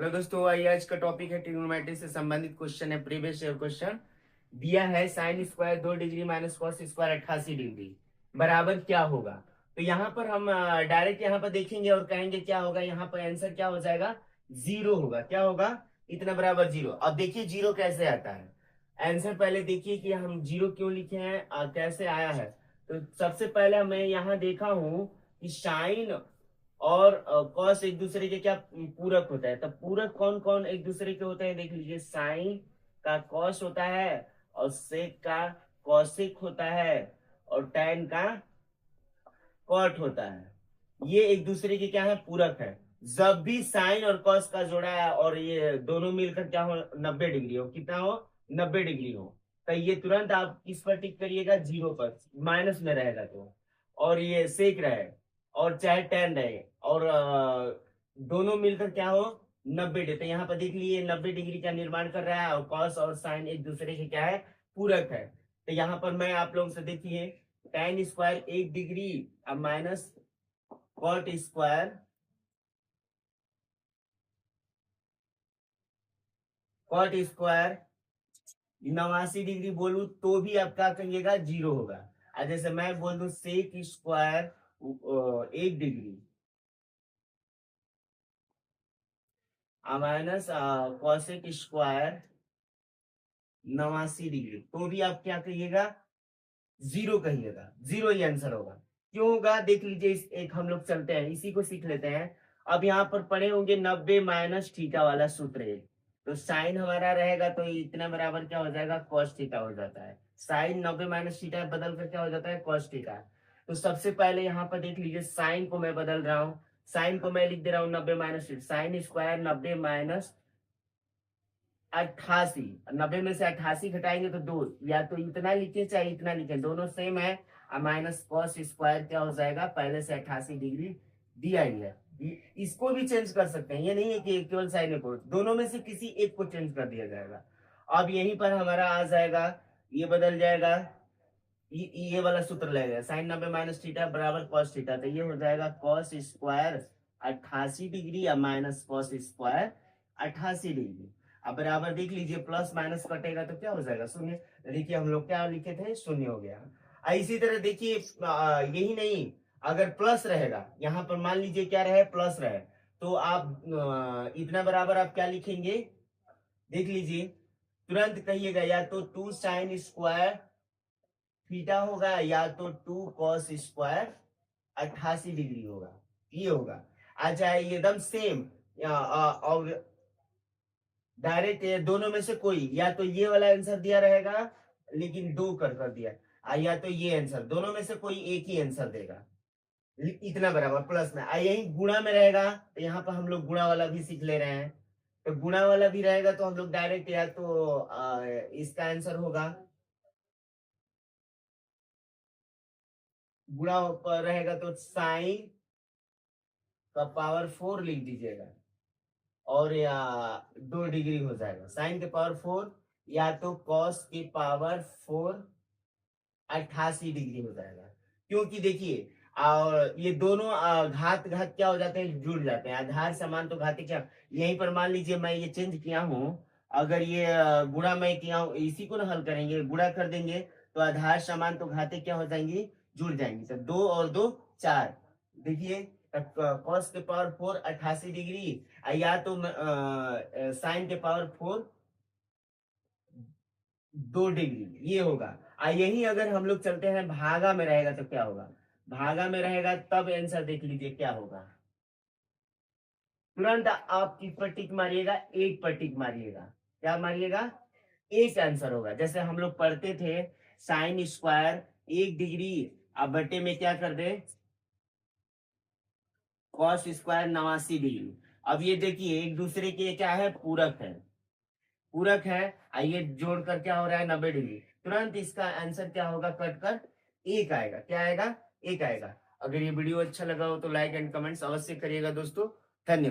Hello दोस्तों, आइए आज का टॉपिक है ट्रिग्नोमेट्री से संबंधित क्वेश्चन है। प्रीवियस ईयर क्वेश्चन दिया है sine square 2 degree minus cos square 88 degree बराबर क्या होगा। तो यहाँ पर हम डायरेक्ट यहाँ पर देखेंगे और कहेंगे क्या होगा। यहाँ पर आंसर क्या हो जाएगा, जीरो होगा। क्या होगा, इतना बराबर जीरो। अब देखिए जीरो कैसे आता है आंसर। पहले देखिए कि हम जीरो क्यों लिखे हैं, कैसे आया है। तो सबसे पहले मैं यहाँ देखा हूं कि साइन और कॉस एक दूसरे के क्या पूरक होता है। तब पूरक कौन कौन एक दूसरे के होते हैं, देख लीजिए। साइन का कॉस होता है और सेक का कॉसिक होता है और टैन का कॉट होता है। ये एक दूसरे के क्या है, पूरक है। जब भी साइन और कॉस का जोड़ा है और ये दोनों मिलकर क्या हो, 90 डिग्री हो। कितना हो, 90 डिग्री हो। तो ये तुरंत आप किस पर टिक करिएगा, जीरो पर। माइनस में रहेगा तो। और ये सेक रहे और चाहे टेन रहे और दोनों मिलकर क्या हो, 90 डिग्री। तो यहाँ पर देख लीजिए 90 डिग्री का निर्माण कर रहा है और कॉस और साइन एक दूसरे के क्या है, पूरक है। तो यहाँ पर मैं आप लोगों से देखिए tan स्क्वायर 1 डिग्री अब minus cot square cot square 89 degree बोलू तो भी आप क्या कहिएगा, जीरो होगा। और जैसे मैं बोल दूं sec square 1 degree minus cosec square 89 degree तो भी आप क्या कहिएगा, जीरो कहिएगा। जीरो ही आंसर होगा। क्यों होगा, देख लीजिए। एक हम लोग चलते हैं, इसी को सीख लेते हैं। अब यहाँ पर पढ़े होंगे 90 माइनस थीटा वाला सूत्र है। तो साइन हमारा रहेगा तो इतना बराबर क्या हो जाएगा, कॉस थीटा हो जाता है। साइन 90 माइनस थीटा बदल कर क्या हो जाता है, कॉस थीटा। तो सबसे पहले यहाँ पर देख लीजिए साइन को मैं बदल रहा हूँ। साइन को मैं लिख दे रहा हूँ 90 माइनस साइन स्क्वायर 90 माइनस 88। 90 में से 88 घटाएंगे तो दो, या तो इतना लिखे चाहे इतना लिखे, दोनों सेम है। और माइनस कॉस स्क्वायर क्या हो जाएगा, पहले से 88 डिग्री दिया ही है। इसको भी चेंज कर सकते हैं, ये नहीं है कि केवल साइन को, दोनों में से किसी एक को चेंज कर दिया जाएगा। अब यहीं पर हमारा आ जाएगा, ये बदल जाएगा। ये वाला सूत्र लगेगा साइन 90 माइनस थीटा बराबर कॉस थीटा। तो ये हो जाएगा कॉस स्क्वायर 88 डिग्री या माइनस कॉस स्क्वायर 88 डिग्री। अब बराबर देख लीजिए, प्लस माइनस कटेगा तो क्या हो जाएगा, शून्य। देखिए हम लोग क्या लिखे थे, शून्य हो गया। इसी तरह देखिए यही नहीं, अगर प्लस रहेगा यहाँ पर, मान लीजिए क्या रहे, प्लस रहे, तो आप इतना बराबर आप क्या लिखेंगे, देख लीजिए। तुरंत कहिएगा या तो 2 sin स्क्वायर थीटा होगा या तो 2 cos स्क्वायर 88 डिग्री होगा। ये होगा। अच्छा एकदम सेम और डायरेक्ट दोनों में से कोई, या तो ये वाला आंसर दिया रहेगा लेकिन दो कर दिया, या तो ये आंसर, दोनों में से कोई एक ही आंसर देगा। इतना बराबर प्लस में यही गुणा में रहेगा। तो यहाँ पर हम लोग गुणा वाला भी सीख ले रहे हैं। तो गुणा वाला भी रहेगा तो हम लोग डायरेक्ट या तो इसका आंसर होगा, गुणा पर रहेगा तो साइन का पावर 4 लिख दीजिएगा और या 2 डिग्री हो जाएगा। साइन के पावर 4 या तो कॉस के पावर 4 88 डिग्री हो जाएगा। क्योंकि देखिए और ये दोनों घात घात क्या हो जाते हैं, जुड़ जाते हैं। आधार समान तो घाते क्या, यहीं पर मान लीजिए मैं ये चेंज किया हूँ। अगर ये गुणा मैं किया हूँ, इसी को ना हल करेंगे, गुणा कर देंगे तो आधार समान तो घाते क्या हो जाएंगी, जुड़ जाएंगी। तो 2 और 2 4। देखिए कॉस के पावर 4 88 डिग्री या तो साइन के पावर 4 2 डिग्री, ये होगा। यही अगर हम लोग चलते हैं भागा में रहेगा तो क्या होगा, भागा में रहेगा तब आंसर देख लीजिए क्या होगा। तुरंत आप किस पर टिक मारिएगा, एक पर टिक मारिएगा। क्या मारिएगा, एक आंसर होगा। जैसे हम लोग पढ़ते थे साइन स्क्वायर 1 डिग्री अब बटे में क्या कर दे, कॉस स्क्वायर 89 डिग्री। अब ये देखिए एक दूसरे के क्या है, पूरक है। पूरक है, आइए जोड़कर क्या हो रहा है, 90 डिग्री। तुरंत इसका आंसर क्या होगा, कट कर एक आएगा। क्या आएगा, एक आएगा। अगर ये वीडियो अच्छा लगा हो तो लाइक एंड कमेंट्स अवश्य करिएगा दोस्तों। धन्यवाद।